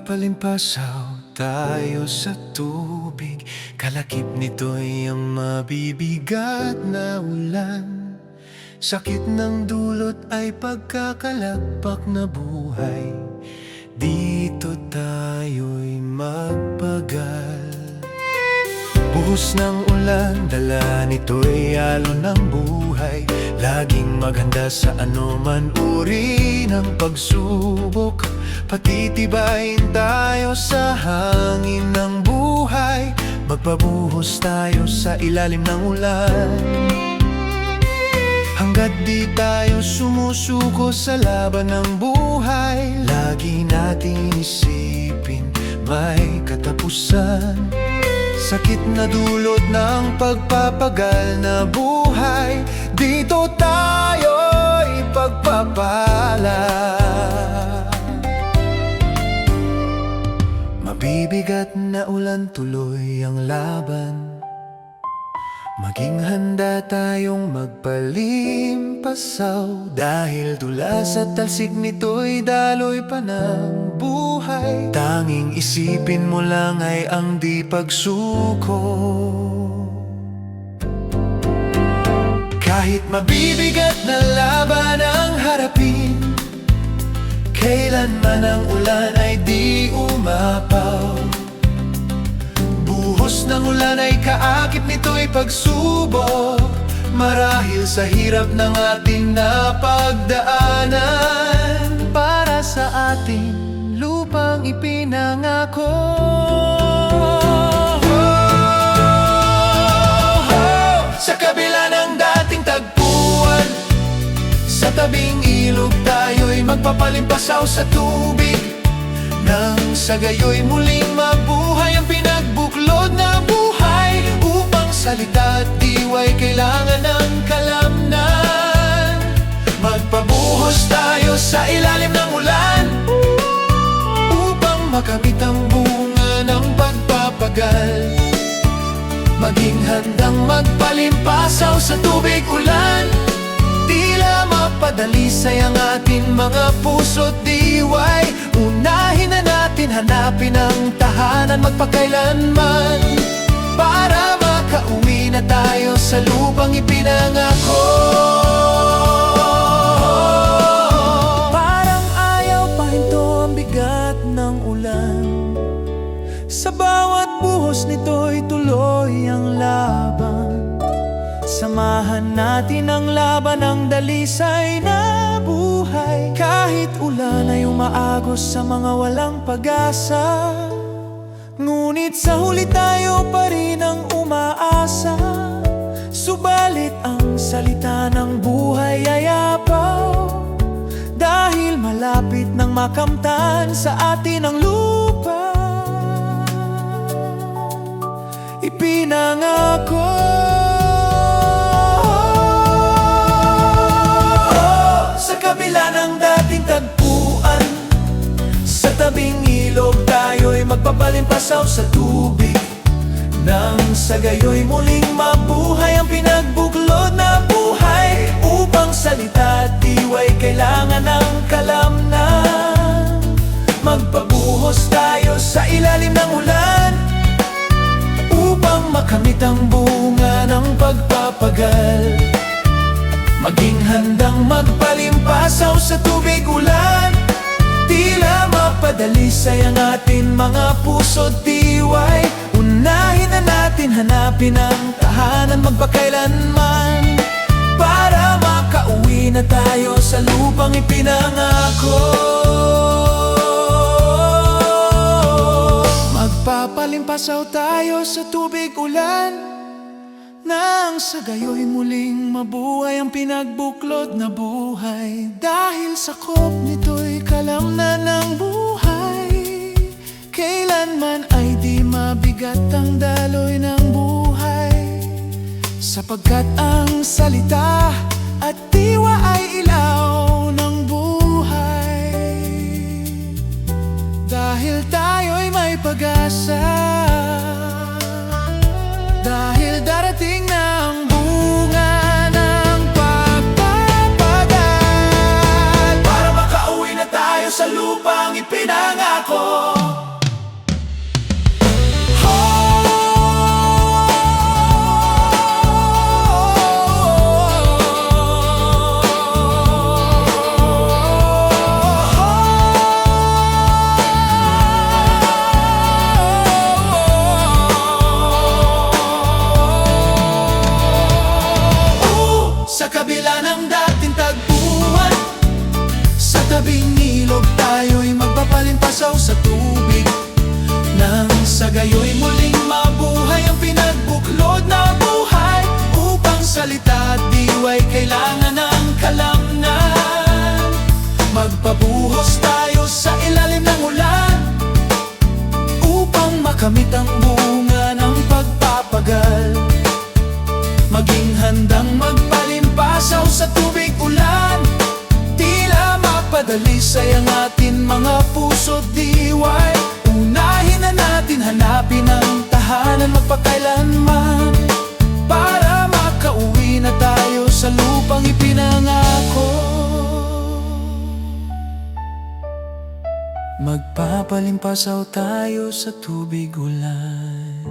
Magpapalimpasaw tayo sa tubig, kalakip nito'y ang mabibigat na ulan. Sakit ng dulot ay pagkakalagpak na buhay, dito tayo'y magpagal. Buhos ng ulan, dala nito'y alon ng buhay. Laging maghanda sa anuman uri ng pagsubok. Patitibayin tayo sa hangin ng buhay. Magpabuhos tayo sa ilalim ng ulan. Hanggat di tayo sumusuko sa laban ng buhay, lagi nating isipin may katapusan. Sakit na dulot ng pagpapagal na buhay, dito tayo'y pagpapala. Mabibigat na ulan, tuloy ang laban. Maging handa tayong magpalimpasaw, dahil dulas at talsik nito'y daloy pa ng buhay. Tanging isipin mo lang ay ang di pagsuko. Kahit mabibigat na laban ang harapin, kailanman ang ulan ay di umapaw. Buhos ng ulan ay kaakit nito'y pagsubok, marahil sa hirap ng ating napagdaanan. Para sa ating lupang ipinangako. Sa kabila ng dating tagpuan, sa tabing ilog tayo'y magpapalimpasaw sa tubig. Nang sa gayo'y muling mabuhay ang pinagbuklod na buhay. Upang salita at diwa'y kailangan ng kalamnan. Magpabuhos tayo sa ilalim ng ulan, upang makamit ang bunga ng pagpapagal. Maging handang magpalimpasaw sa tubig ulan. Tila mapadalisay ang ating mga puso't diway. Unahin na natin hanapin ang tahanan magpakailanman, para makauwi na tayo sa lupang ipinangako. Parang ayaw pahinto ang bigat ng ulan. Sa bawat buhos nito'y tuloy ang laban. Samahan natin ang laban ng dalisay na buhay. Kahit ulan ay umaagos sa mga walang pag-asa, ngunit sa huli tayo pa rin ang umaasa. Subalit ang salita ng buhay ay apaw, dahil malapit nang makamtan sa atin ang lupa. Ipinangako. Sa kabila ng dating tagpuan, sa tabing ilog tayo'y magpapalimpasaw sa tubig. Nang sa gayo'y muling mabuhay ang pinagbuklod na buhay. Upang salita at diwa'y kailangan ng kalamnan. Magpabuhos tayo sa ilalim ng ulan, upang makamit ang bunga ng pagpapagal. Maging handang magpalimpasaw sa tubig ulan. Tila mapadalisay ang ating mga puso't diway. Unahin na natin hanapin ang tahanan magpakailanman, para makauwi na tayo sa lupang ipinangako. Magpapalimpasaw tayo sa tubig ulan. Nang sa gayo'y muling mabuhay ang pinagbuklod na buhay. Dahil sakop nito'y kalamnan ng buhay. Kailanman ay di mabigat ang daloy ng buhay, sapagkat ang salita at diwa ay ilaw ng buhay. Dahil tayo'y may pag-asa, dahil darating na ang bunga ng pagpapagal, para makauwi na tayo sa lupang ipinangako. Magdadalisay ang atin mga puso't diway. Unahin na natin hanapin ang tahanan magpakailanman, para makauwi na tayo sa lupang ipinangako. Magpapalimpasaw tayo sa tubig ulan.